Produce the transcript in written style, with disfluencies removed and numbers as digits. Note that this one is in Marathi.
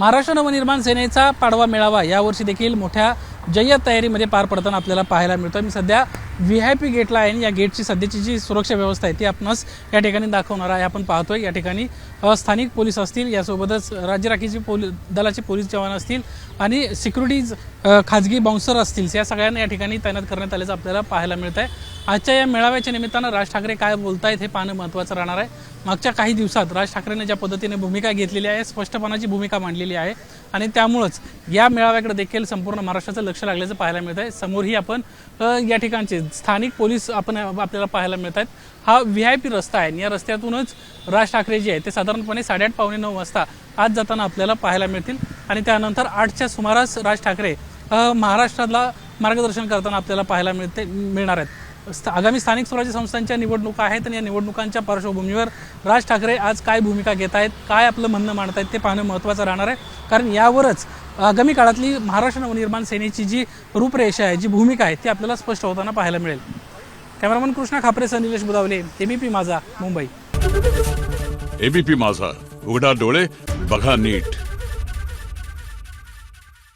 महाराष्ट्र नवनिर्माण सेनेचा पाडवा मेळावा यावर्षी देखील मोठ्या जय्यत तयारीमध्ये पार पडताना आपल्याला पाहायला मिळतोय। मी सध्या VIP गेटला आहे। या गेटची सध्याची जी सुरक्षा व्यवस्था आहे ती आपणच या ठिकाणी दाखवणार आहे। आपण पाहतोय या ठिकाणी स्थानिक पोलीस असतील, यासोबतच राज्य राखीचे दलाचे पोलीस जवान असतील आणि सिक्युरिटीज खाजगी बाउन्सर असतील, या सगळ्यांना या ठिकाणी तैनात करण्यात आल्याचं आपल्याला पाहायला मिळत आहे। आजच्या या मेळाव्याच्या निमित्तानं राज ठाकरे काय बोलतायत हे पाहणं महत्त्वाचं राहणार आहे। मागच्या काही दिवसात राज ठाकरेंनी ज्या पद्धतीने भूमिका घेतलेली आहे, स्पष्टपणाची भूमिका मांडलेली आहे आणि त्यामुळेच या मेळाव्याकडे देखील संपूर्ण महाराष्ट्राचं लक्ष लागल्याचं पाहायला मिळत आहे। समोरही आपण या ठिकाणचे स्थानिक पोलीस आपल्याला पाहायला मिळत आहेत। हा VIP रस्ता आहे। या रस्त्यातूनच राज ठाकरे जे आहे ते साधारणपणे 8:30 पावणे 9 वाजता आज जाताना आपल्याला पाहायला मिळतील आणि त्यानंतर 8च्या सुमारास राज ठाकरे महाराष्ट्राला मार्गदर्शन करताना आपल्याला पाहायला मिळणार आहेत। आगामी स्थानिक स्वराज्य संस्थांच्या निवडणुका आहेत आणि या निवडणुकांच्या पार्श्वभूमीवर राज ठाकरे आज काय भूमिका घेत आहेत, काय आपलं म्हणणं मांडत आहेत ते पाहणं महत्त्वाचं राहणार आहे। कारण यावरच आगामी काळातली महाराष्ट्र नवनिर्माण सेनेची जी रूपरेषा आहे, जी भूमिका आहे ती आपल्याला स्पष्ट होताना पाहायला मिळेल। कॅमेरामन कृष्णा खापरेसह निलेश बुदावले, ABP माझा, मुंबई। ABP माझा, उघडा डोळे बघा नीट।